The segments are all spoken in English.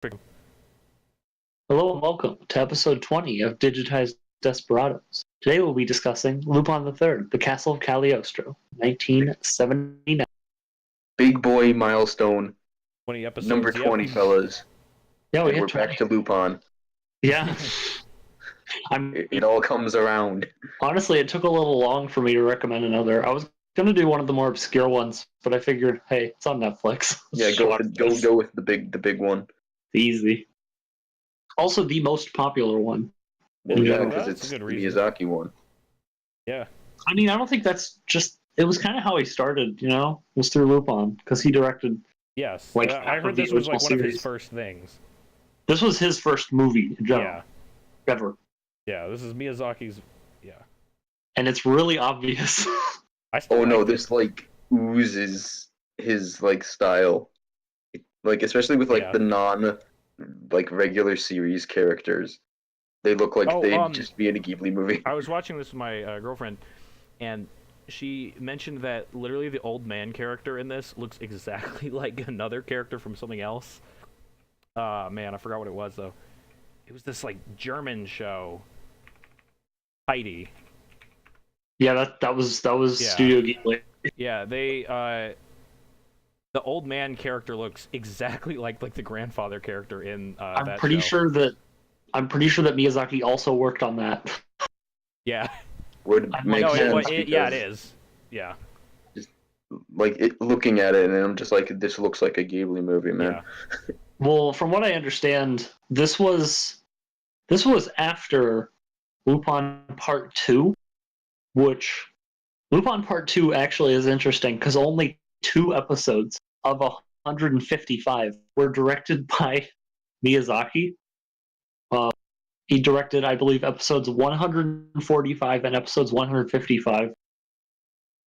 Hello and welcome to episode 20 of Digitized Desperadoes. Today we'll be discussing Lupin III, The Castle of Cagliostro, 1979. Big boy milestone. 20 episodes. Number 20, fellas. Yeah, we're back to Lupin. Yeah. It all comes around. Honestly, it took a little long for me to recommend another. I was going to do one of the more obscure ones, but I figured, hey, it's on Netflix. Yeah, go with the big one. Easy. Also the most popular one. Well, yeah, because it's the Miyazaki one. Yeah. I mean, I don't think that's just... It was kind of how he started, was through Lupin, because he directed... Yes. Like, I heard this was like one of his first things. This was his first movie in general. Yeah. Ever. Yeah, this is Miyazaki's... Yeah. And it's really obvious. This, like, oozes his, like, style. Like, especially with, like, the non... like regular series characters, they look like they'd just be in a Ghibli movie. I was watching this with my girlfriend, and she mentioned that literally the old man character in this looks exactly like another character from something else. Man, I forgot what it was though. It was this like German show. Heidi. Yeah, that was Studio Ghibli. Yeah, they the old man character looks exactly like the grandfather character in I'm that pretty show. I'm pretty sure that Miyazaki also worked on that. Yeah. Would make sense. Yeah, it is. Yeah. Just looking at it, and I'm just like, this looks like a Ghibli movie, man. Yeah. Well, from what I understand, this was after Lupin Part 2, which Lupin Part 2 actually is interesting because only 2 episodes of 155 were directed by Miyazaki. He directed, I believe, episodes 145 and episodes 155.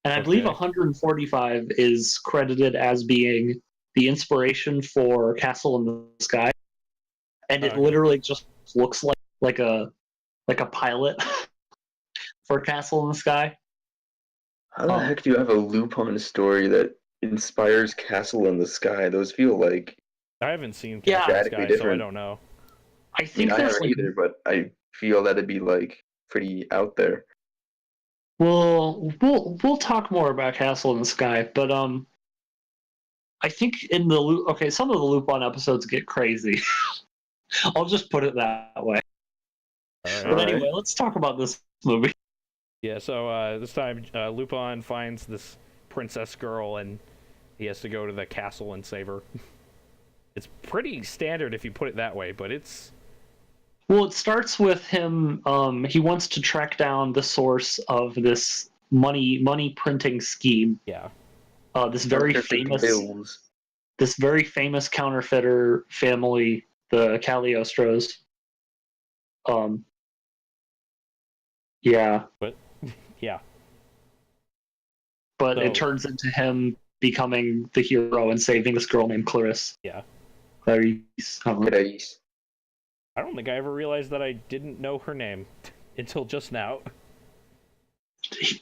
And I believe 145 is credited as being the inspiration for Castle in the Sky. And it literally just looks like a pilot for Castle in the Sky. How the heck do you have a Lupin story that inspires Castle in the Sky? Those feel like... I haven't seen Castle in the Sky, so I don't know. I haven't either, but I feel that it'd be like pretty out there. Well, we'll talk more about Castle in the Sky, but I think some of the Lupin episodes get crazy. I'll just put it that way. But anyway, let's talk about this movie. Yeah, so this time Lupin finds this princess girl and he has to go to the castle and save her. It's pretty standard if you put it that way, but it's... Well, it starts with him, he wants to track down the source of this money printing scheme. Yeah. This very famous counterfeiter family, the Cagliostros. Yeah. But yeah. But it turns into him becoming the hero and saving this girl named Clarice. Yeah. Clarice. Clarice. I don't think I ever realized that I didn't know her name until just now.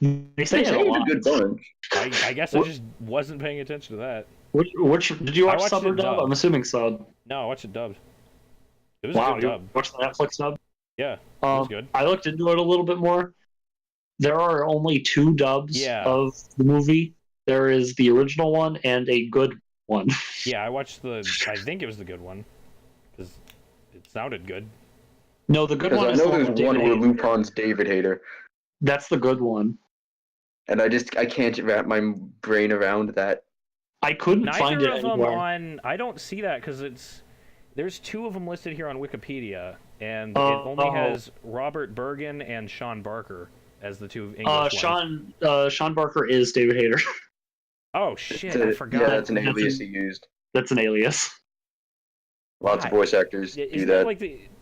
They say it a lot. A good bunch. I guess I just wasn't paying attention to that. Which did you watch sub or dub? I'm assuming sub. No, I watched it dubbed. It was a good you dub. Watched the Netflix dub? Yeah, it was good. I looked into it a little bit more. There are only 2 dubs of the movie. There is the original one and a good one. Yeah, I watched I think it was the good one. Because it sounded good. No, the good one is... I know there's one where Lupin's David Hater. That's the good one. And I can't wrap my brain around that. I couldn't find it anywhere. I don't see that because there's 2 of them listed here on Wikipedia, and it only has Robert Bergen and Sean Barker as the 2 English ones. Sean Barker is David Hater. Oh shit! I forgot. Yeah, that's an alias he used. That's an alias. Lots of voice actors do that.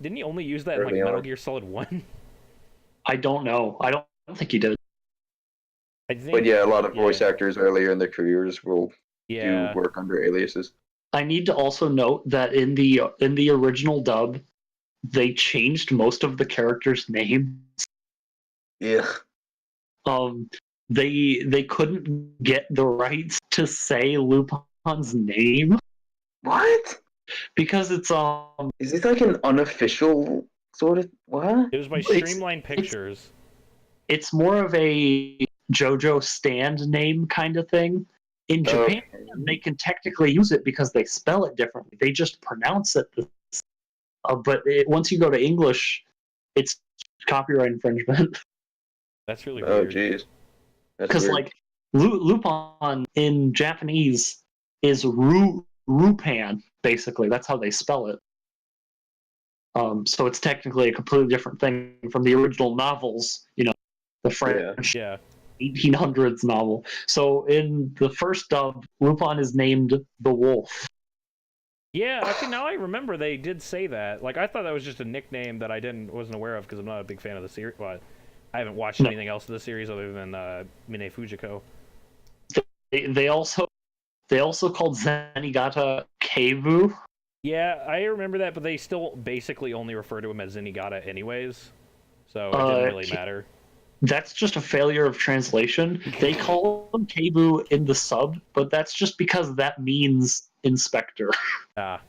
Didn't he only use that in Metal Gear Solid 1? I don't know. I don't think he did. But yeah, a lot of voice actors earlier in their careers will do work under aliases. I need to also note that in the original dub, they changed most of the characters' names. Yeah. They couldn't get the rights to say Lupin's name. What? Because it's Is it like an unofficial sort of what? It was by It's- Streamline Pictures. it's more of a JoJo stand name kind of thing. In Japan, they can technically use it because they spell it differently. They just pronounce it. But once you go to English, it's copyright infringement. That's really Oh weird. jeez. That's Because weird. like Lupin in Japanese is Rupan, basically. That's how they spell it. So it's technically a completely different thing from the original novels, the French Yeah. 1800s novel. So in the first dub, Lupin is named the Wolf. Yeah, okay, now I remember they did say that. Like, I thought that was just a nickname that I wasn't aware of because I'm not a big fan of the series. Well, I haven't watched anything else of the series other than Mine Fujiko. They also called Zenigata Keivu. Yeah, I remember that, but they still basically only refer to him as Zenigata anyways, so it didn't really matter. That's just a failure of translation. They call him Keivu in the sub, but that's just because that means inspector. Ah.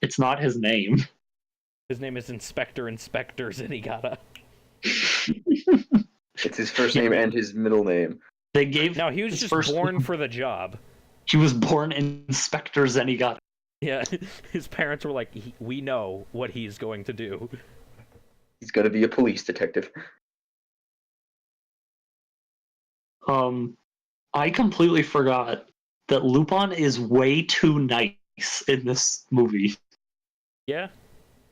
It's not his name. His name is Inspector Zenigata. It's his first name and his middle name. They gave. No, he was just born for the job. He was born Inspector Zenigata. Yeah, his parents were like, we know what he's going to do. He's gonna be a police detective. I completely forgot that Lupin is way too nice in this movie. Yeah.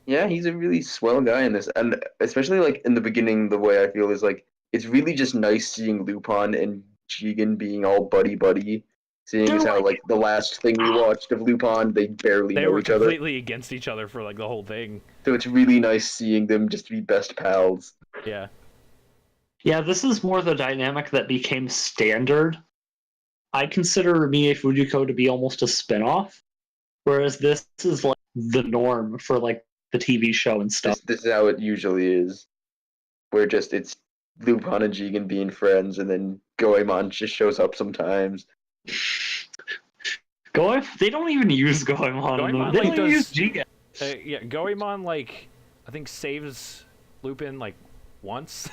Yeah, he's a really swell guy in this, and especially like in the beginning, the way I feel is like it's really just nice seeing Lupin and Jigen being all buddy, seeing as how like the last thing we watched of Lupin, they barely know each other. They were completely against each other for like the whole thing. So it's really nice seeing them just be best pals. Yeah. Yeah, this is more the dynamic that became standard. I consider Mie Fujiko to be almost a spin-off, whereas this is like the norm for like the TV show and stuff. This is how it usually is, where just it's Lupin and Jigen being friends, and then Goemon just shows up sometimes. They don't even use Goemon. They like, don't use Jigen. Yeah, Goemon like I think saves Lupin like once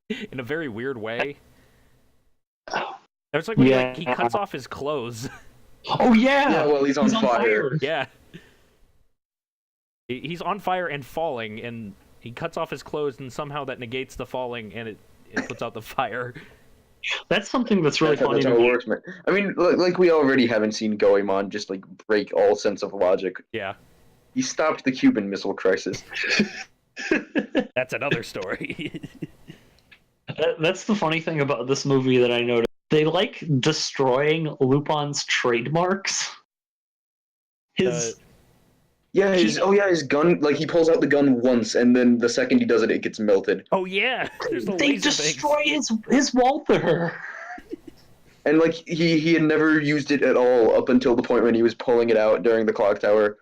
in a very weird way. It's like when he cuts off his clothes. Oh yeah. Yeah, well he's on fire. Yeah. He's on fire and falling, and he cuts off his clothes, and somehow that negates the falling, and it puts out the fire. That's something that's really funny. That's how it works, man. I mean, like we already haven't seen Goemon just like break all sense of logic. Yeah. He stopped the Cuban Missile Crisis. That's another story. That's the funny thing about this movie that I noticed. They like destroying Lupin's trademarks. His gun. Like he pulls out the gun once, and then the second he does it, it gets melted. Oh yeah, they destroy his Walther. And like he had never used it at all up until the point when he was pulling it out during the clock tower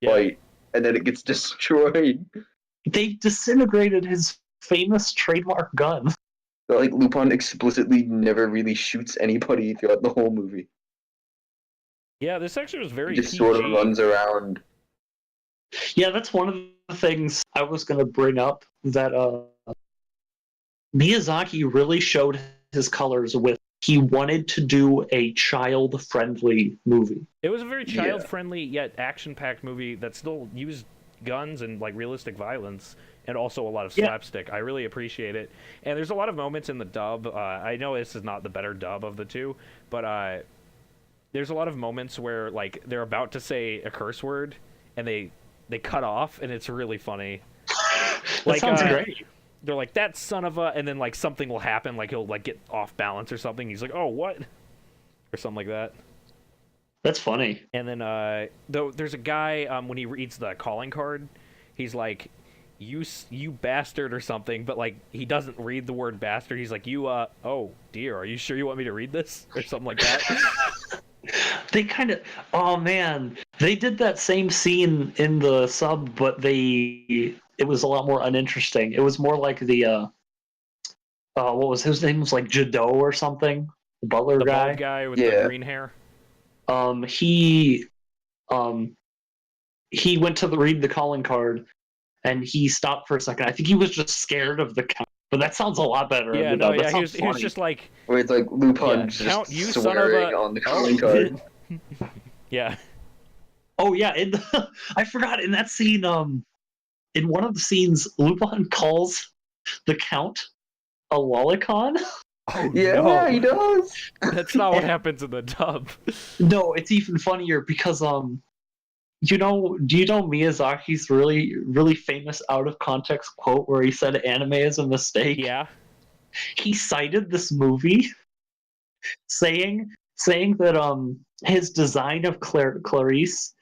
fight, and then it gets destroyed. They disintegrated his famous trademark gun. But, like Lupin explicitly never really shoots anybody throughout the whole movie. Yeah, this actually was very. He just PG. sort of runs around. Yeah, that's one of the things I was going to bring up, that Miyazaki really showed his colors with. He wanted to do a child-friendly movie. It was a very child-friendly yet action-packed movie that still used guns and like realistic violence, and also a lot of slapstick. I really appreciate it. And there's a lot of moments in the dub. I know this is not the better dub of the two, but there's a lot of moments where like they're about to say a curse word, and they cut off, and it's really funny. That sounds great. They're like, that son of a, and then like something will happen, like he'll like get off balance or something. He's like, oh, what? Or something like that. That's funny. And then there's a guy when he reads the calling card, he's like, you bastard or something, but like he doesn't read the word bastard. He's like, oh dear, are you sure you want me to read this? Or something like that. They kind of, oh man, they did that same scene in the sub, but it was a lot more uninteresting. It was more like the what was his name? Was like Jado or something, the butler the guy. bald guy with the green hair. He he went to read the calling card, and he stopped for a second. I think he was just scared of the count. But that sounds a lot better. Yeah, no, yeah, he was just like, where it's like Lupin just Count, you son of swearing a... on the calling card. Yeah. Oh yeah, I forgot in that scene. In one of the scenes, Lupin calls the Count a lolicon. Oh yeah, no, he does. that's not what happens in the dub. No, it's even funnier because do you know Miyazaki's really famous out of context quote where he said anime is a mistake? Yeah. He cited this movie saying that his design of Clarice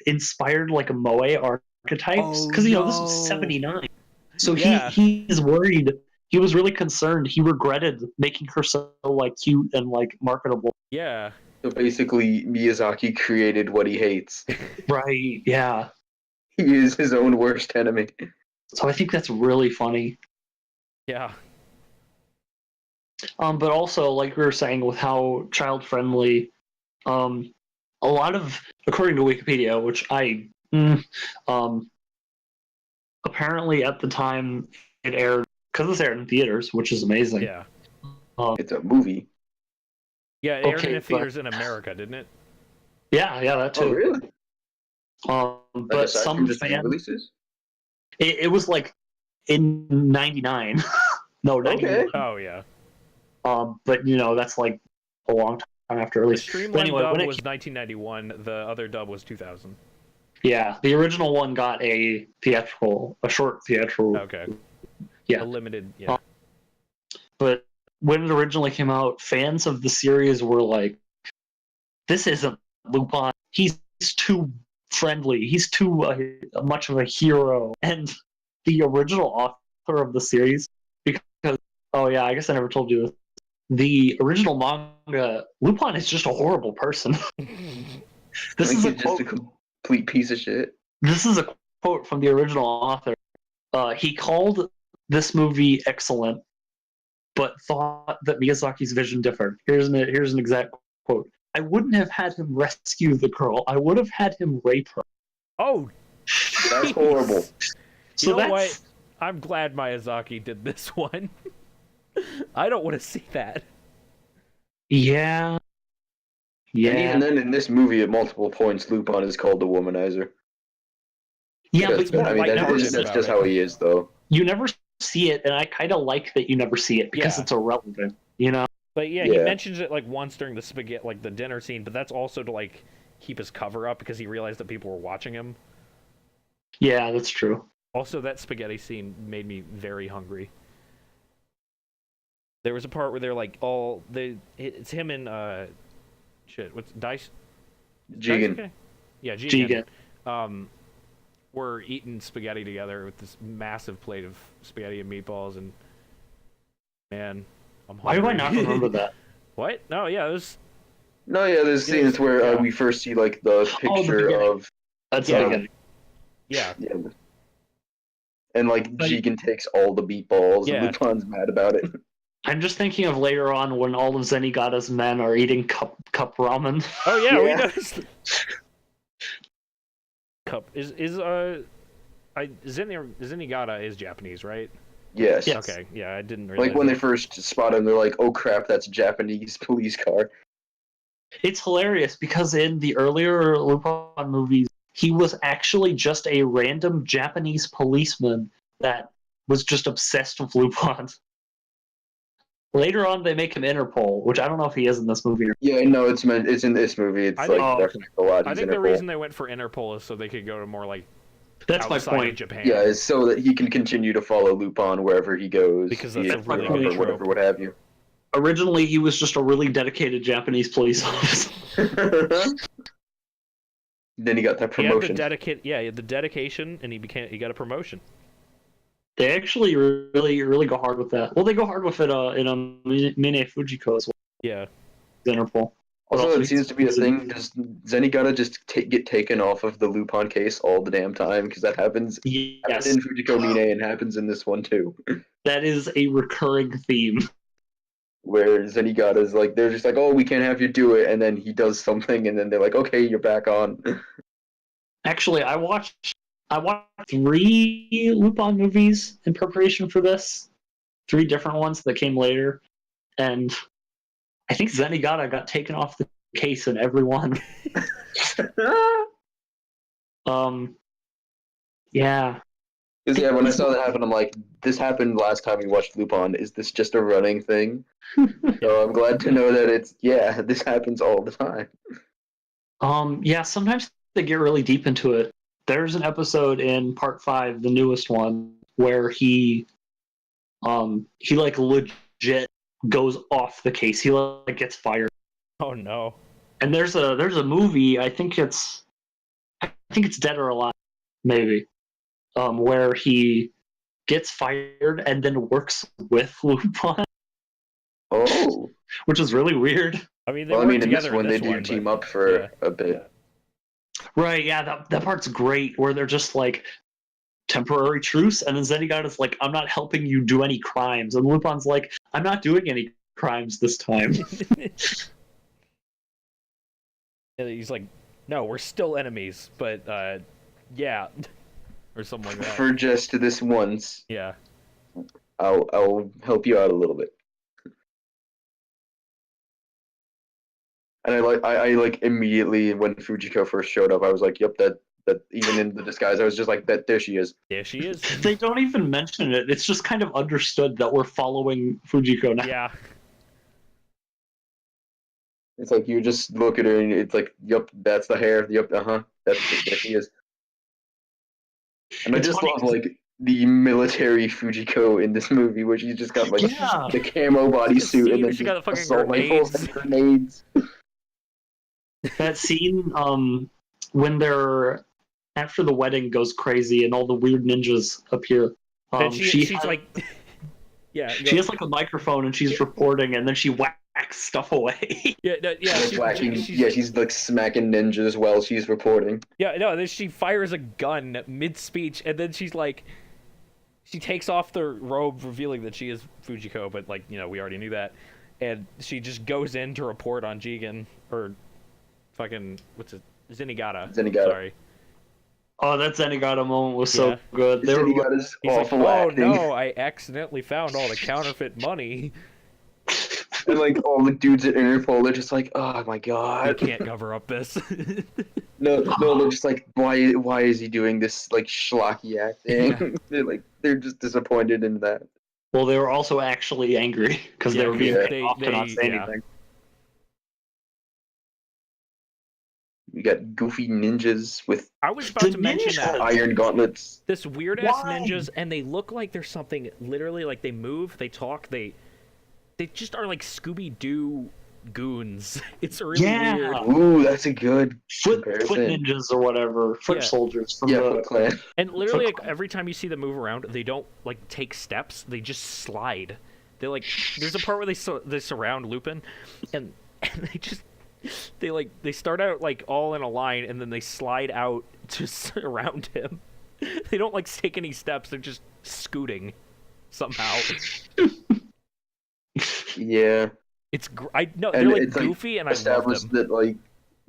inspired like a moe archetypes because this was 79. So he's worried. He was really concerned. He regretted making her so like cute and like marketable. Yeah. So basically, Miyazaki created what he hates. Right, yeah. He is his own worst enemy. So I think that's really funny. Yeah. But also, like we were saying, with how child-friendly, a lot of, according to Wikipedia, which apparently at the time it aired, because it's aired in theaters, which is amazing. Yeah. It's a movie. Yeah, it aired in theaters in America, didn't it? Yeah, that too. Oh, really? But some fans releases. It was like in '99. No, 91. Okay. Oh yeah. But that's like a long time after release. The Streamline dub was 1991. The other dub was 2000. Yeah, the original one got a short theatrical. Okay. Yeah. A limited. Yeah. But when it originally came out, fans of the series were like, "This isn't Lupin. He's too friendly. He's too much of a hero." And the original author of the series, because I guess I never told you this. The original manga, Lupin is just a horrible person. This is just a complete piece of shit. This is a quote from the original author. He called this movie excellent, but thought that Miyazaki's vision differed. Here's an exact quote. "I wouldn't have had him rescue the girl. I would have had him rape her." Oh, that's horrible. So you know what? I'm glad Miyazaki did this one. I don't want to see that. Yeah. Yeah. And even then, in this movie, at multiple points, Lupin is called the womanizer. Yeah, because, but that's just how he is, though. You never see it, and I kind of like that you never see it because it's irrelevant, But yeah, he mentions it like once during the spaghetti, like the dinner scene. But that's also to like keep his cover up because he realized that people were watching him. Yeah, that's true. Also, that spaghetti scene made me very hungry. There was a part where they're like it's him and what's Dice? Jigen. Okay? Yeah, Jigen. We're eating spaghetti together with this massive plate of spaghetti and meatballs, and man, I'm hungry. Why do I not remember that? What? No, yeah, it was. No, yeah, there's scenes where we first see like the picture of. That's the beginning. Yeah. And like Jigen takes all the meatballs, and Lupin's mad about it. I'm just thinking of later on when all of Zenigata's men are eating cup ramen. Oh yeah, we noticed. Cup Zenigata is Japanese, right? Yes. Okay, yeah, I didn't realize. Like when they first spot him, they're like, "Oh crap, that's a Japanese police car." It's hilarious because in the earlier Lupin movies, he was actually just a random Japanese policeman that was just obsessed with Lupin. Later on, they make him Interpol, which I don't know if he is in this movie. Yeah, no, it's in this movie. It's definitely a lot. I think the reason they went for Interpol is so they could go to more like that's my point. Japan. Yeah, it's so that he can continue to follow Lupin wherever he goes, because that's or whatever, what have you. Originally, he was just a really dedicated Japanese police officer. Then he got that promotion. He had the dedication, and he got a promotion. They actually really go hard with that. Well, they go hard with it in Mine Fujiko as well. Yeah. Interpol. Also, it seems to be a thing. Does Zenigata just get taken off of the Lupin case all the damn time? Because that happens in Fujiko Mine and happens in this one too. That is a recurring theme. where Zenigata's like, they're just like, oh, we can't have you do it, and then he does something, and then they're like, okay, you're back on. Actually, I watched 3 Lupin movies in preparation for this. 3 different ones that came later, and I think Zenigata got taken off the case in every one. Yeah. Because yeah, when I saw that happen, I'm like, this happened last time we watched Lupin. Is this just a running thing? So I'm glad to know that this happens all the time. Yeah, sometimes they get really deep into it. There's an episode in part 5, the newest one, where he like legit goes off the case. He like gets fired. Oh no. And there's a movie, I think it's Dead or Alive, maybe, where he gets fired and then works with Lupin. Oh. Which is really weird. I mean, in this one, they do team up for a bit. Right, yeah, that part's great, where they're just like, temporary truce, and then Zenigata's like, I'm not helping you do any crimes. And Lupin's like, I'm not doing any crimes this time. And he's like, no, we're still enemies, but, yeah. Or something like that. For just this once. Yeah. I'll help you out a little bit. And I like immediately when Fujiko first showed up, I was like, yep, that even in the disguise, I was just like, that there she is. There she is. They don't even mention it. It's just kind of understood that we're following Fujiko now. Yeah. It's like you just look at her and it's like, yep, that's the hair. Yep, there she is. And I just love like the military Fujiko in this movie, where she's just got like the camo bodysuit and then she got the fucking assault rifles and grenades. That scene, when they're after the wedding goes crazy and all the weird ninjas appear. She's like, yeah, she has like a microphone and she's reporting, and then she whacks stuff away. She's like smacking ninjas while she's reporting. Yeah, no, then she fires a gun mid-speech, and then she's like, she takes off the robe, revealing that she is Fujiko, but like, we already knew that, and she just goes in to report on Jigen, or fucking, what's it, Zenigata. Sorry. Oh, that Zenigata moment was so good. Zenigata's awful acting. Oh no, I accidentally found all the counterfeit money. And like all the dudes at Interpol, they're just like, oh my god. You can't cover up this. No, they're just like, why is he doing this like schlocky acting? Yeah. they're just disappointed in that. Well, they were also actually angry because they were being paid off to not say anything. You got goofy ninjas with I was about to mention that. Iron gauntlets. This weird ass ninjas, and they look like there's something literally like they move, they talk, they just are like Scooby-Doo goons. It's really weird. Ooh, that's a good foot ninjas or whatever. Foot soldiers from the Foot Clan. And literally like, every time you see them move around, they don't like take steps, they just slide. They like there's a part where they surround Lupin and they start out like all in a line, and then they slide out to surround him. They don't like take any steps, they're just scooting somehow. Yeah. They're like goofy, and I love them. Established that like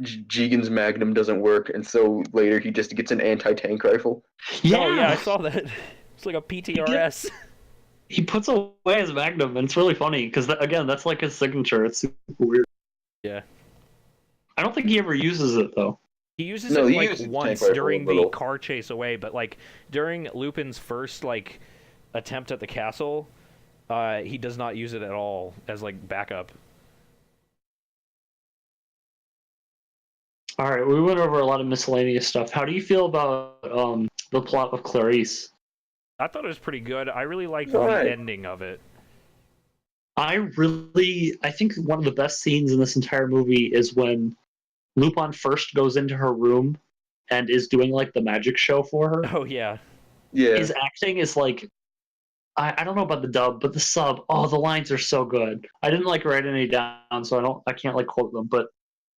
Jigen's Magnum doesn't work, and so later he just gets an anti-tank rifle. Yeah, oh, yeah, I saw that. It's like a PTRS. He puts away his Magnum, and it's really funny because again, that's like his signature. It's super weird. Yeah. I don't think he ever uses it though. He uses it like once during the car chase away, but like during Lupin's first like attempt at the castle, he does not use it at all as like backup. All right, we went over a lot of miscellaneous stuff. How do you feel about the plot of Clarice? I thought it was pretty good. I really liked the ending of it. I think one of the best scenes in this entire movie is when Lupin first goes into her room and is doing like the magic show for her. Oh yeah. Yeah. His acting is like, I don't know about the dub, but the sub, the lines are so good. I didn't like write any down, so I can't like quote them, but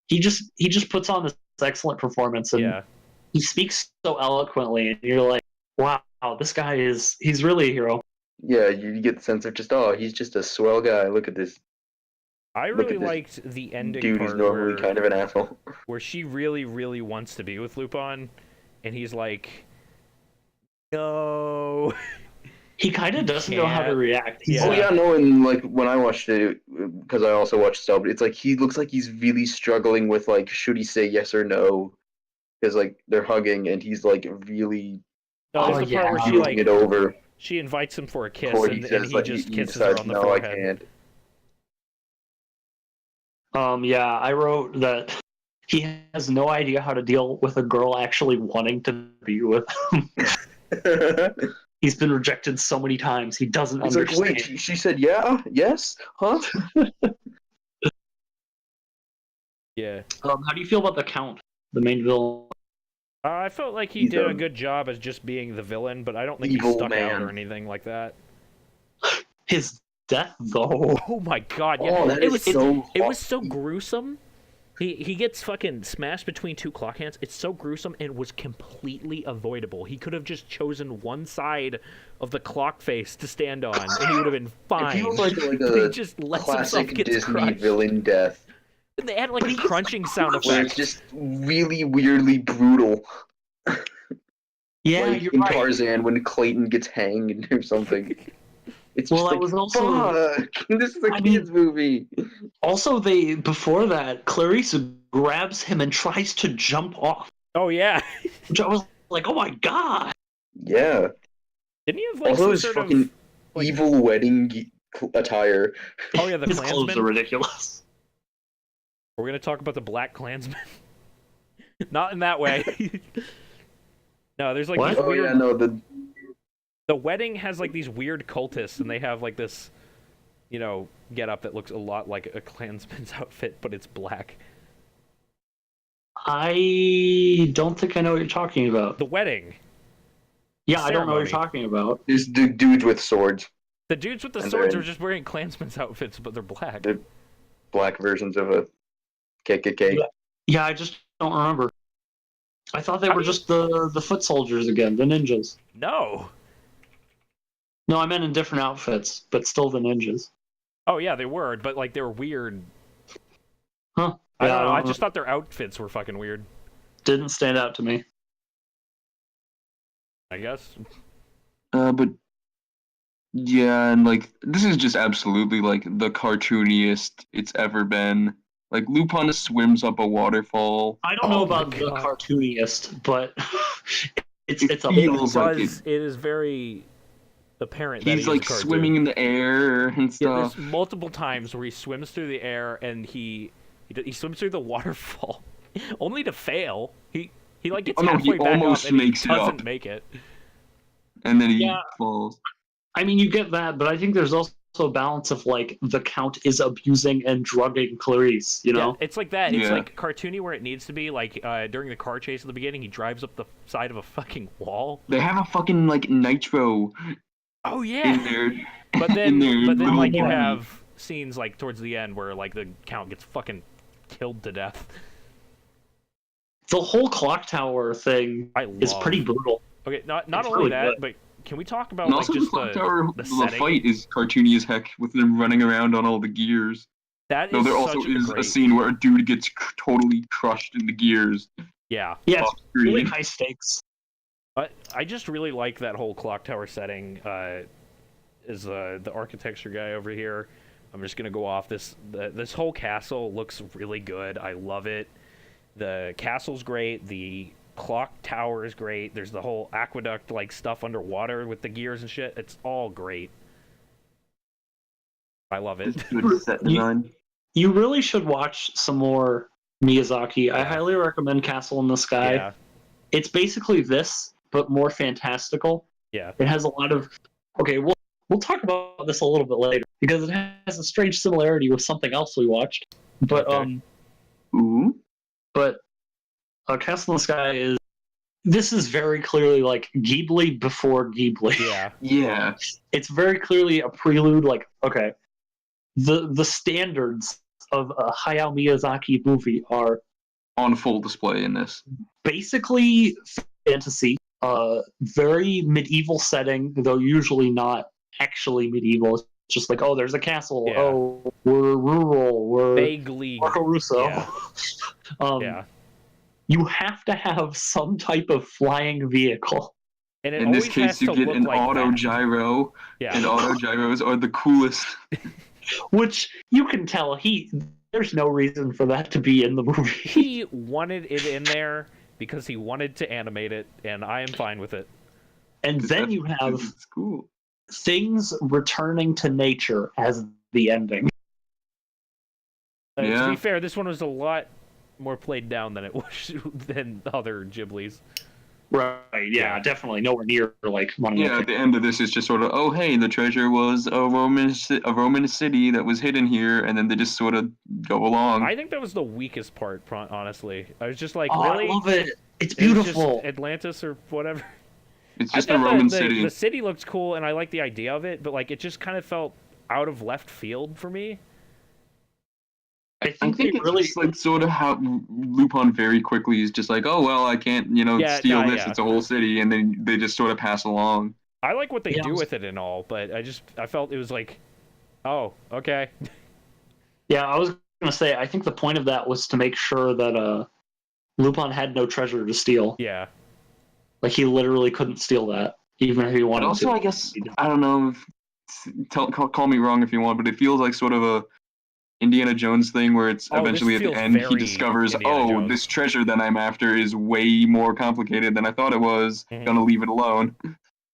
he just puts on this excellent performance, and he speaks so eloquently, and you're like, wow, this guy he's really a hero. Yeah, you get the sense of just, he's just a swell guy. Look at this I really liked the ending dude part who's normally kind of an asshole. where she really, really wants to be with Lupin, and he's like, no. He kind of doesn't know how to react. Yeah. Oh yeah, no, and like when I watched it, because I also watched Cell, but it's like he looks like he's really struggling with like, should he say yes or no? Because like they're hugging, and he's like really No, there's the part where she looking it over. she invites him for a kiss, Before and he like, just he kisses decides, her on the no, forehead. I can't. Yeah, I wrote that he has no idea how to deal with a girl actually wanting to be with him. He's been rejected so many times. He doesn't understand. Like, wait, she said yeah, yes, huh? Yeah. How do you feel about the Count, the main villain? I felt like he did a good job as just being the villain, but I don't think he stuck out or anything like that. His death, though. Oh my god! Yeah, Oh, it was so gruesome. He gets fucking smashed between two clock hands. It's so gruesome and was completely avoidable. He could have just chosen one side of the clock face to stand on, and he would have been fine. It feels like he just lets himself classic get Disney crushed. villain death. And they had like a crunching sound effect. Where it's just really weirdly brutal. Yeah, like you're in right. Tarzan when Clayton gets hanged or something. It's just like, was also, fuck! This is a kid's movie. Also, before that, Clarice grabs him and tries to jump off. Oh yeah. Which I was like, oh my god. Yeah. Didn't he have like Also, some his sort fucking of like... evil wedding attire. Oh yeah, the his Klansman. clothes are ridiculous. We're gonna talk about the Black Klansman. Not in that way. No, there's like what? these weird... yeah, no, The wedding has like these weird cultists, and they have like this, get up that looks a lot like a Klansman's outfit, but it's black. I don't think I know what you're talking about. The wedding. Yeah, I don't know what you're talking about. There's the dudes with swords. The dudes with the swords are just wearing Klansman's outfits, but they're black. They're black versions of a KKK. Yeah, I just don't remember. I thought they were just the foot soldiers again, the ninjas. No. No, I meant in different outfits, but still the ninjas. Oh yeah, they were, but like they were weird. Huh. I don't know. I just thought their outfits were fucking weird. Didn't stand out to me. I guess. But yeah, and like this is just absolutely like the cartooniest it's ever been. Like Lupin swims up a waterfall. I don't know about the cartooniest, but it's a feels like it is very apparent that he's like swimming in the air and Yeah, stuff. there's multiple times where he swims through the air and he swims through the waterfall, only to fail. He like gets halfway back up and he doesn't make it. And then he falls. I mean, you get that, but I think there's also a balance of like the Count is abusing and drugging Clarice. Yeah, it's like that. It's like cartoony where it needs to be. Like during the car chase at the beginning, he drives up the side of a fucking wall. They have a fucking like nitro. Oh yeah. In there. But then like you have scenes like towards the end where like the Count gets fucking killed to death. The whole clock tower thing is pretty brutal. Okay, not only really that, but can we talk about and like also just the clock tower, the fight is cartoony as heck with them running around on all the gears. That is there also is a scene where a dude gets totally crushed in the gears. Yeah. Yeah, it's really high stakes. But I just really like that whole clock tower setting. Is the architecture guy over here? I'm just gonna go off this. This whole castle looks really good. I love it. The castle's great. The clock tower is great. There's the whole aqueduct like stuff underwater with the gears and shit. It's all great. I love it. Good set design. You really should watch some more Miyazaki. Yeah. I highly recommend Castle in the Sky. Yeah. It's basically this, but more fantastical. Yeah. It has a lot of... Okay, we'll talk about this a little bit later, because it has a strange similarity with something else we watched. But, Ooh? But Castle in the Sky is... This is very clearly, like, Ghibli before Ghibli. Yeah. Yeah. It's very clearly a prelude, like, okay, the standards of a Hayao Miyazaki movie are... on full display in this. Basically fantasy, very medieval setting, though usually not actually medieval. just like, oh, there's a castle. Yeah. Oh, we're rural. We're Vaguely. Marco Russo. Yeah. Yeah. You have to have some type of flying vehicle. And it In this always has case, you to get look an like auto that. gyro, Yeah. and auto gyros are the coolest. Which you can tell there's no reason for that to be in the movie. He wanted it in there because he wanted to animate it, and I am fine with it. And then you have It's cool. things returning to nature as the ending. To Yeah. be fair, this one was a lot more played down than it was than other Ghibli's. Right, yeah, definitely nowhere near like Mononoke. Yeah, at the end of this, it's just sort of, oh, hey, the treasure was a Roman city that was hidden here, and then they just sort of go along. I think that was the weakest part, honestly. I was just like, Oh, really? I love it. It's It's beautiful. just Atlantis or whatever. It's I just a thought Roman the city. The city looked cool, and I like the idea of it, but like it just kind of felt out of left field for me. I think it's really just like sort of how Lupin very quickly is just like, oh well, I can't, steal this. Yeah. It's a whole city, and then they just sort of pass along. I like what they Yeah, do with it and all, but I felt it was like, oh, okay. Yeah, I was gonna say I think the point of that was to make sure that Lupin had no treasure to steal. Yeah. Like he literally couldn't steal that, even if he wanted And also, to. I guess I don't know. Call me wrong if you want, but it feels like sort of a Indiana Jones thing where it's eventually at the end he discovers, Jones. This treasure that I'm after is way more complicated than I thought it was. Mhm. Gonna leave it alone.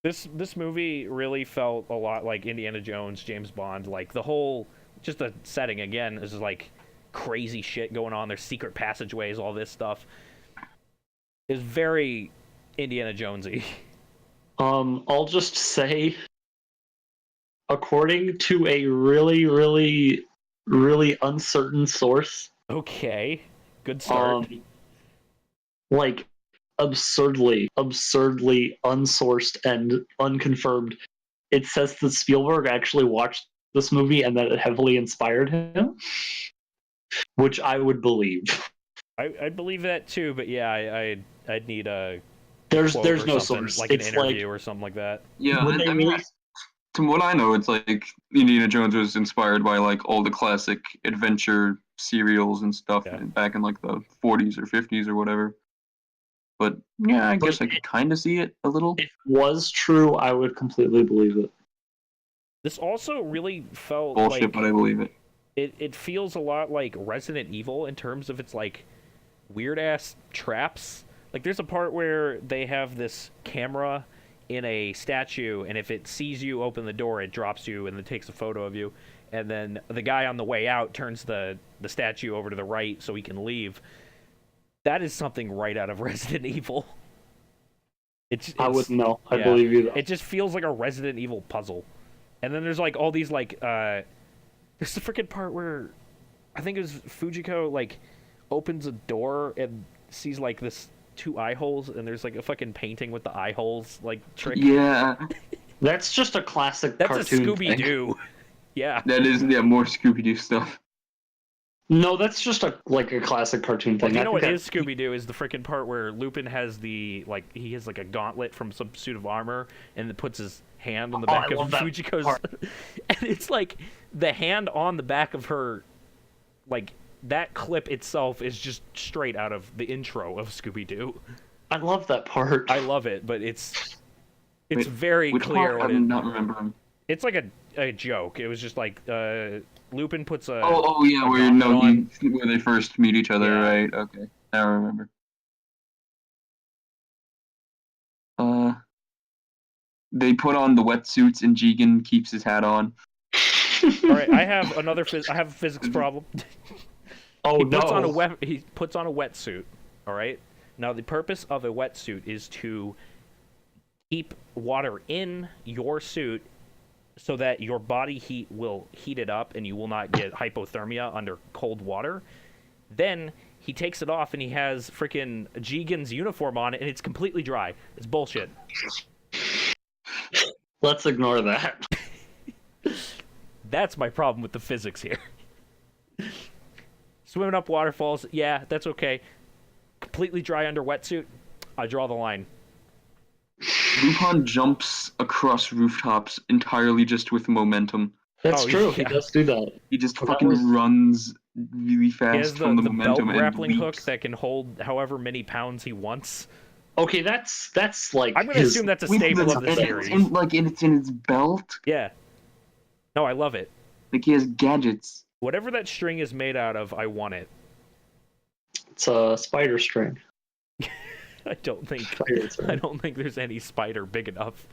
This movie really felt a lot like Indiana Jones, James Bond. Like the whole, just the setting again is like crazy shit going on. There's secret passageways, all this stuff. Is very Indiana Jonesy. I'll just say, according to a really, really, really uncertain source, Okay, good start. like absurdly unsourced and unconfirmed, it says that Spielberg actually watched this movie and that it heavily inspired him, which I would believe. I believe that too, but yeah, I'd need a There's quote no or something, source. like an It's interview or something like that. Yeah, when they I mean, from what I know, it's like Indiana Jones was inspired by like all the classic adventure serials and stuff back in like the 40s or 50s or whatever. But yeah, I guess I could kind of see it a little. If it was true, I would completely believe it. This also really felt bullshit, like but I believe it. It feels a lot like Resident Evil in terms of its like weird ass traps. Like there's a part where they have this camera in a statue, and if it sees you open the door, it drops you and then takes a photo of you. And then the guy on the way out turns the statue over to the right so he can leave. That is something right out of Resident Evil. I wouldn't know. I yeah, believe you though. It just feels like a Resident Evil puzzle. And then there's like all these like there's the freaking part where I think it was Fujiko like opens a door and sees like this 2 eye holes, and there's like a fucking painting with the eye holes like trick. Yeah. That's just a classic That's cartoon a Scooby-Doo. Yeah. That is more Scooby-Doo stuff. No, that's just a classic cartoon thing. Well, you know what is Scooby-Doo is the freaking part where Lupin has he has like a gauntlet from some suit of armor, and it puts his hand on the back of Fujiko's and it's like the hand on the back of her, like that clip itself is just straight out of the intro of Scooby-Doo. I love that part. I love it, but it's very which clear. Part? I do not remember. It's like a joke. It was just like Lupin puts a yeah, where they first meet each other, Yeah. right? Okay, now I remember. They put on the wetsuits and Jigen keeps his hat on. All right, I have a physics problem. Oh, he puts on a wetsuit. All right. Now the purpose of a wetsuit is to keep water in your suit so that your body heat will heat it up and you will not get hypothermia under cold water. Then he takes it off and he has freaking Jigen's uniform on it and it's completely dry. It's bullshit. Let's ignore that. That's my problem with the physics here. Swimming up waterfalls, yeah, that's okay. Completely dry under wetsuit, I draw the line. Lupin jumps across rooftops entirely just with momentum. That's Oh, true. He yeah. does do that. He just Well, that fucking was- runs really fast He has from the the belt momentum and grappling hook leaps. that can hold however many pounds he wants. Okay, that's like I'm gonna his. assume that's a Wait, staple of the and series. it's in his belt. Yeah. No, I love it. Like he has gadgets. Whatever that string is made out of, I want it. It's a spider string. I don't think there's any spider big enough.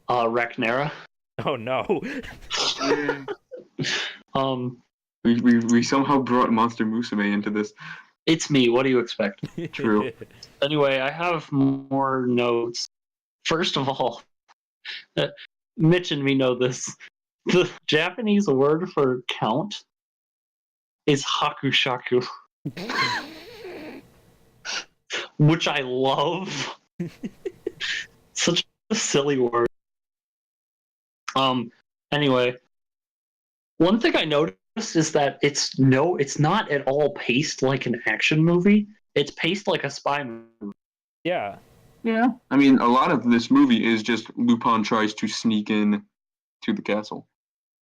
Rachnera. Oh no. We somehow brought Monster Musume into this. It's me. What do you expect? True. Anyway, I have more notes. First of all, Mitch and me know this. The Japanese word for count is hakushaku, which I love. Such a silly word. Anyway, one thing I noticed is that it's not at all paced like an action movie. It's paced like a spy movie. Yeah. Yeah. I mean, a lot of this movie is just Lupin tries to sneak in to the castle.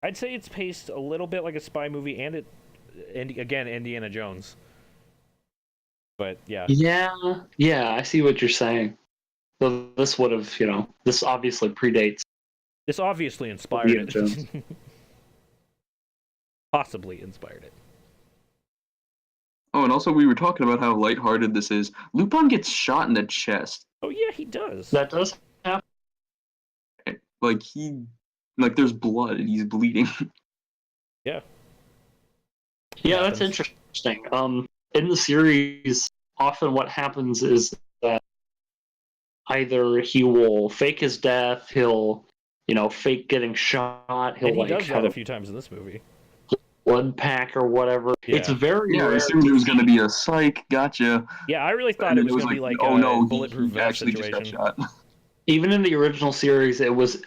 I'd say it's paced a little bit like a spy movie, and again, Indiana Jones. But yeah. Yeah, I see what you're saying. So this would have, this obviously predates. This obviously inspired Indiana it. Jones. Possibly inspired it. Oh, and also we were talking about how lighthearted this is. Lupin gets shot in the chest. Oh yeah, he does. That does happen. Like there's blood and he's bleeding. Yeah. Yeah, that's interesting. In the series, often what happens is that either he will fake his death, he'll, fake getting shot, he'll And he like does have that a few times in this movie. blood pack or whatever. Yeah. It's very Yeah, I rare. assumed it was going to be a psych. Gotcha. Yeah, I really thought And it then was going to be like oh a no, bulletproof he vest actually situation. just got shot. Even in the original series, it was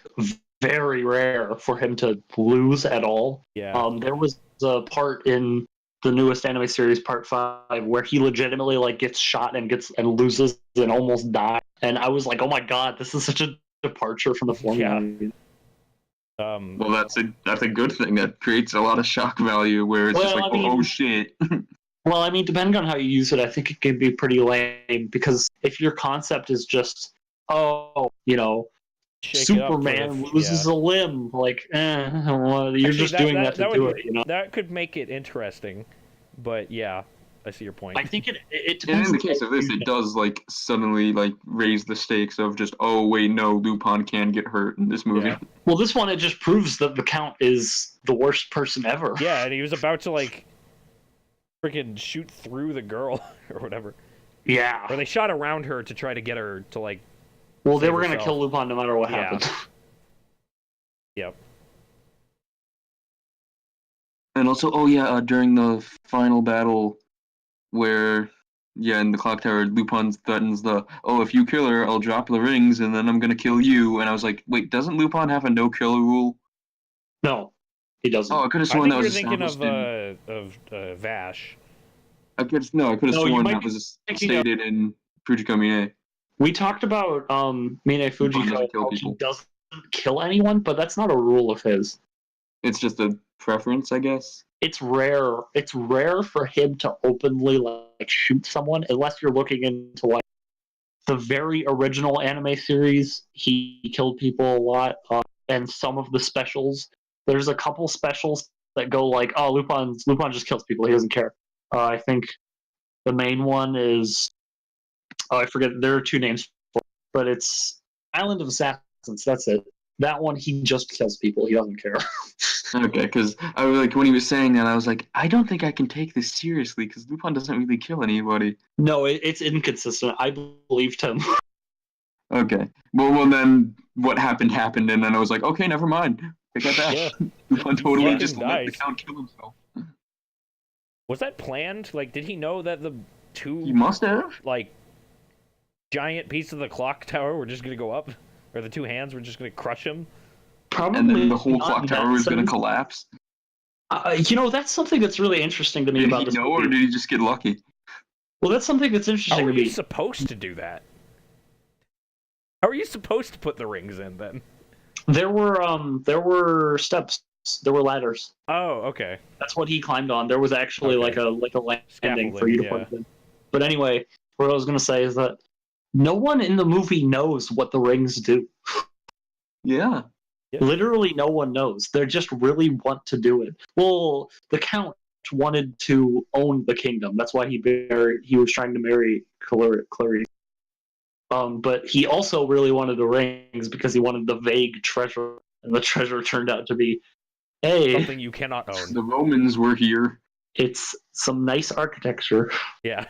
very rare for him to lose at all. Yeah. There was a part in the newest anime series, Part 5, where he legitimately gets shot and loses and almost dies. And I was like, oh my god, this is such a departure from the formula. Yeah. Well, that's a good thing. That creates a lot of shock value where it's just like, oh shit. Well, I mean, depending on how you use it, I think it can be pretty lame, because if your concept is just, Superman loses a limb, well, you're Actually, just doing that to do it, That could make it interesting, but yeah, I see your point. I think it And depends. in the case of this, it does suddenly raise the stakes of just, oh wait, no, Lupin can get hurt in this movie. Yeah. Well, this one, it just proves that the Count is the worst person ever. Yeah, and he was about to freaking shoot through the girl or whatever. Yeah. Or they shot around her to try to get her to Well, they save were going to herself. kill Lupin no matter what Yeah. happened. Yep. And also, during the final battle where, in the clock tower, Lupin threatens if you kill her, I'll drop the rings and then I'm going to kill you. And I was like, wait, doesn't Lupin have a no-kill rule? No, he doesn't. Oh, I could have I sworn think that you're was thinking established of Vash. I could have sworn that was stated in Fujikami. We talked about Mine Fujiko, doesn't kill how he people. doesn't kill anyone, but that's not a rule of his. It's just a preference, I guess. It's rare. It's rare for him to openly shoot someone, unless you're looking into the very original anime series. He killed people a lot, and some of the specials. There's a couple specials that go Lupin just kills people. He doesn't care. I think the main one is I forget. There are two names for it, but it's Island of Assassins. That's it. That one, he just kills people. He doesn't care. Okay, because I was when he was saying that, I was like, I don't think I can take this seriously because Lupin doesn't really kill anybody. No, it's inconsistent. I believed him. Okay. Well, then what happened, and then I was like, okay, never mind. Take that back. Yeah. Lupin totally fucking just let the dies. Count kill himself. Was that planned? Did he know that the two He must have. giant pieces of the clock tower were just gonna go up? Or the two hands were just gonna crush him? Probably And then the whole not clock in tower that was going to sense. collapse. That's something that's really interesting to me Did about he this know, movie. or did he just get lucky? Well, that's something that's How interesting are to you me. supposed to do that? How are you supposed to put the rings in then? There were steps There were ladders. Oh, okay. That's what he climbed on. There was actually like a landing for you to put it in. But anyway, what I was gonna say is that no one in the movie knows what the rings do. Yeah. Literally, no one knows. They just really want to do it. Well, the Count wanted to own the kingdom. That's why he was trying to marry Clarice. But he also really wanted the rings because he wanted the vague treasure, and the treasure turned out to be, hey, something you cannot own. The Romans were here. It's some nice architecture. Yeah.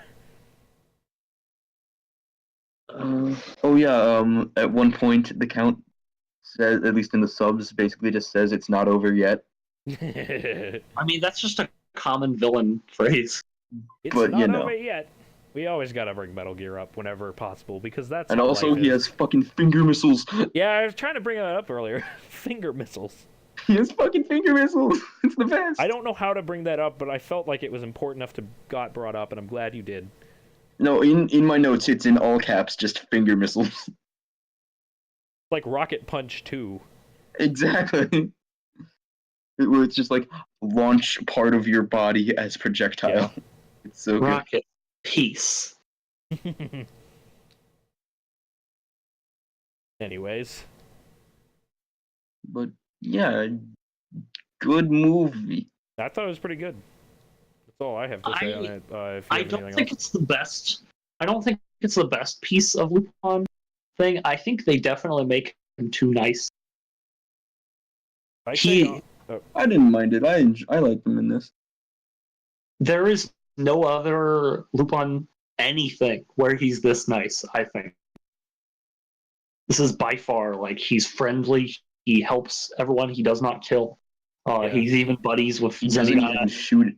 At one point, the Count says, at least in the subs, basically just says it's not over yet. I mean, that's just a common villain phrase. It's but, not over yet. We always gotta bring Metal Gear up whenever possible, because that's. And also, he has fucking finger missiles. Yeah, I was trying to bring that up earlier. Finger missiles. He has fucking finger missiles. It's the best. I don't know how to bring that up, but I felt like it was important enough to got brought up, and I'm glad you did. No, in my notes, it's in all caps, just finger missiles. Like Rocket Punch 2. Exactly. Where it's just like, launch part of your body as projectile. Yeah. It's so Rocket. Peace. Anyways. But, yeah, good movie. I thought it was pretty good. That's all I have to say on it. I don't think it's the best. I don't think it's the best piece of Lupin thing. I think they definitely make him too nice. I didn't mind it. I liked him in this. There is no other Lupin anything where he's this nice, I think. This is by far, like, he's friendly, he helps everyone, he does not kill. He's even buddies with He doesn't even shoot his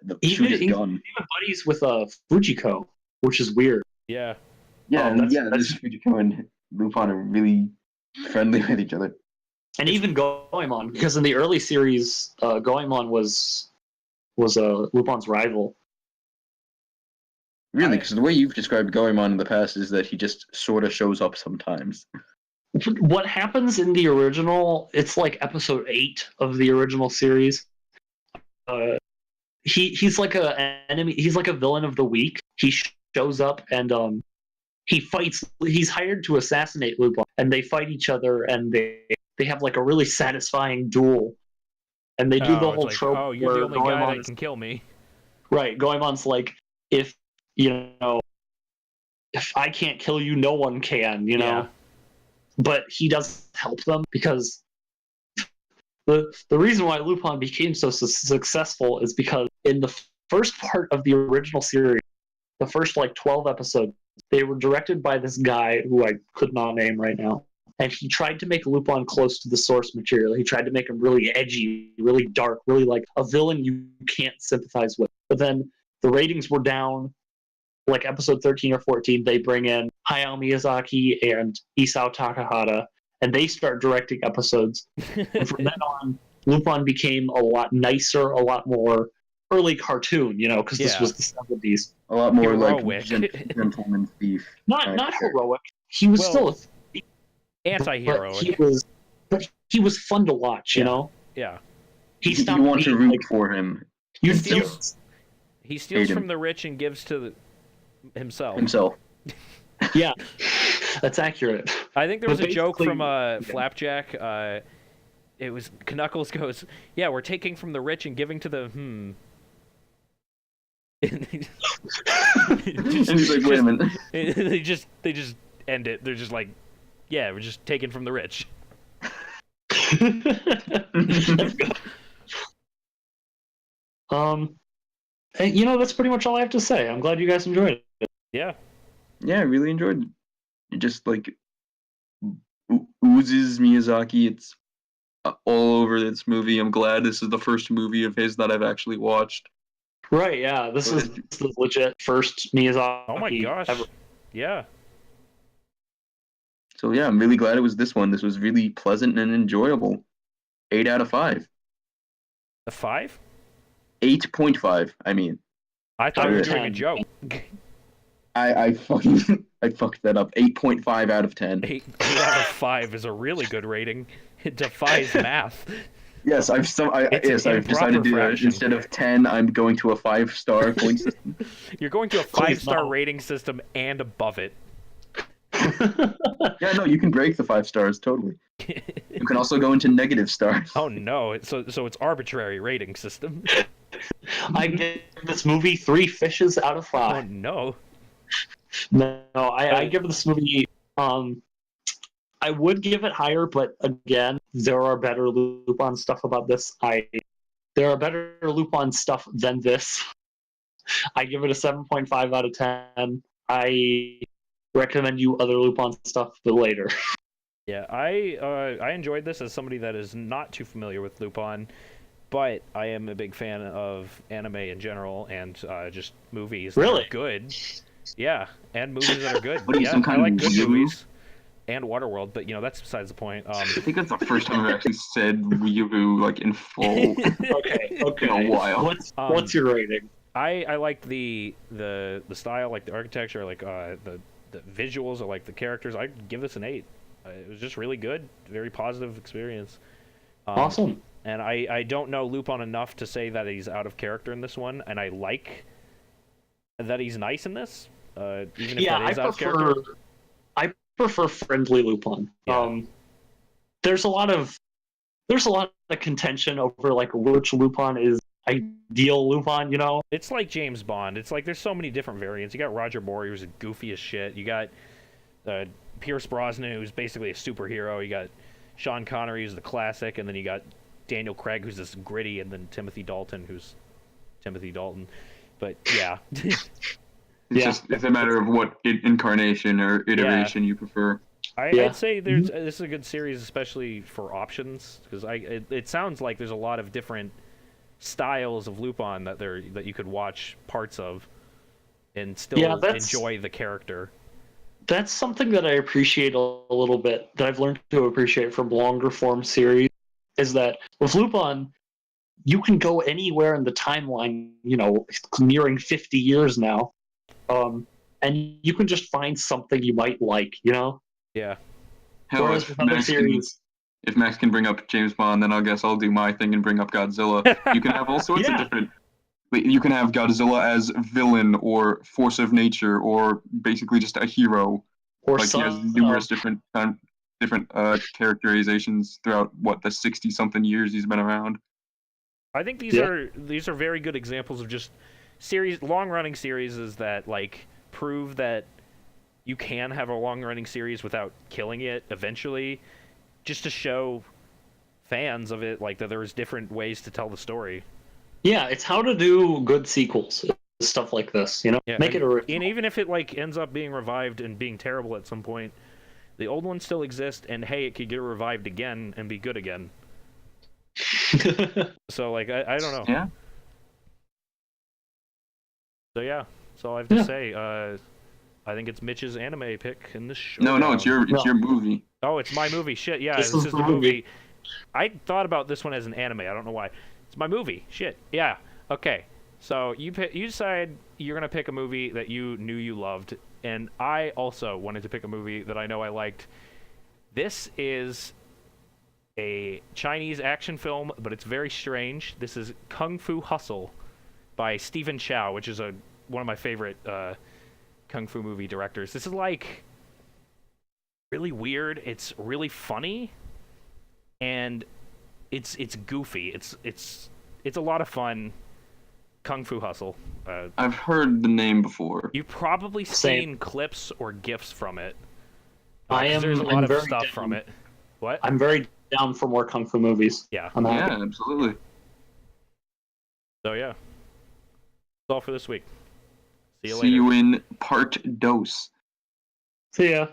gun. He's even buddies with Fujiko, which is weird. Yeah. This Fujiko and Lupin are really friendly with each other. And even Goemon, because in the early series, Goemon was Lupin's rival. Really, because the way you've described Goemon in the past is that he just sort of shows up sometimes. What happens in the original, it's like episode 8 of the original series. He's like a enemy. He's like a villain of the week. He shows up and he fights. He's hired to assassinate Lupin, and they fight each other, and they have like a really satisfying duel. And they do the whole trope. Oh, you're the only guy that can kill me. Right, Goemon's like, if I can't kill you, no one can. Yeah. But he does help them because the reason why Lupin became so successful is because in the first part of the original series, the first like 12 episodes, they were directed by this guy who I could not name right now. And he tried to make Lupin close to the source material. He tried to make him really edgy, really dark, really like a villain you can't sympathize with. But then the ratings were down. Like episode 13 or 14, they bring in Hayao Miyazaki and Isao Takahata, and they start directing episodes. And from then on, Lupin became a lot nicer, a lot more early cartoon, because this was the 70s. A lot more heroic. like gentleman thief. Not heroic. He was still anti-heroic. But he was fun to watch, you know? Yeah. You want to root for him. He steals from the rich and gives to himself. Yeah, that's accurate. I think there was a joke from Flapjack. It was Knuckles goes, "Yeah, we're taking from the rich and giving to the And he's like, "Wait a minute." They just end it. They're just like, "Yeah, we're just taking from the rich." That's pretty much all I have to say. I'm glad you guys enjoyed it. Yeah. Yeah, I really enjoyed it. It just like oozes Miyazaki. It's all over this movie. I'm glad this is the first movie of his that I've actually watched. Right, yeah. This is the legit first Miyazaki. Oh my gosh. Ever. Yeah. So yeah, I'm really glad it was this one. This was really pleasant and enjoyable. 8 out of 5. A 5? 8.5, I mean. I thought you were doing a joke. I fucked that up. 8.5 out of 10. 8 out of 5 is a really good rating. It defies math. Yes, I've decided to instead of 10, I'm going to a 5-star point system. You're going to a 5-star rating system and above it. Yeah, no, you can break the 5 stars totally. You can also go into negative stars. Oh no! So it's arbitrary rating system. I give this movie 3 fishes out of 5. Oh no! No, I give this movie. I would give it higher, but again, there are better Lupin stuff about this. There are better Lupin stuff than this. I give it a 7.5 out of 10. I recommend you other Lupin stuff, but later. Yeah, I enjoyed this as somebody that is not too familiar with Lupin, but I am a big fan of anime in general and just movies that are good. Yeah, and movies that are good. Yeah, I like good movies. And Waterworld, but that's besides the point. I think that's the first time I've actually said weeaboo like in full. Okay. In a while. What's your rating? I like the style, like the architecture, like the visuals, or like the characters. I'd give this an 8. It was just really good, very positive experience. Awesome. And I don't know Lupin enough to say that he's out of character in this one, and I like that he's nice in this, even if that is out of character. I prefer friendly Lupin. Yeah. There's a lot of contention over like which Lupin is ideal Lupin. It's like James Bond. It's like there's so many different variants. You got Roger Moore, who's goofy as shit. You got Pierce Brosnan, who's basically a superhero. You got Sean Connery, who's the classic, and then you got Daniel Craig, who's this gritty, and then Timothy Dalton, who's Timothy Dalton. But yeah. It's a matter of what incarnation or iteration you prefer. I'd say this is a good series, especially for options, because it sounds like there's a lot of different styles of Lupin that you could watch parts of and still enjoy the character. That's something that I appreciate a little bit, that I've learned to appreciate from longer form series, is that with Lupin, you can go anywhere in the timeline, nearing 50 years now. And you can just find something you might like, Yeah. Hell, Whereas with other series, if Max can bring up James Bond, then I guess I'll do my thing and bring up Godzilla. You can have all sorts of different. You can have Godzilla as villain or force of nature or basically just a hero. Or he has numerous different characterizations throughout the 60-something years he's been around. I think these are very good examples of just long-running series that like prove that you can have a long-running series without killing it eventually, just to show fans of it like that there's different ways to tell the story. Yeah, it's how to do good sequels, stuff like this, make it original. And even if it like ends up being revived and being terrible at some point, the old ones still exist, and hey, it could get revived again and be good again. So like I don't know. Yeah. So yeah, so I have to say, I think it's Mitch's anime pick in this show. No, it's your movie. Oh, it's my movie. Shit, yeah, this is the movie. I thought about this one as an anime. I don't know why. It's my movie. Shit. Yeah. Okay. So you decide you're gonna pick a movie that you knew you loved, and I also wanted to pick a movie that I know I liked. This is a Chinese action film, but it's very strange. This is Kung Fu Hustle by Stephen Chow, which is one of my favorite kung fu movie directors. This is like really weird. It's really funny, and it's goofy. It's a lot of fun. Kung Fu Hustle. I've heard the name before. You've probably seen clips or GIFs from it. There's a lot of stuff from it. What? I'm very down for more kung fu movies. Yeah. Yeah, absolutely. So yeah. That's all for this week. See you later. See you in part dos. See ya.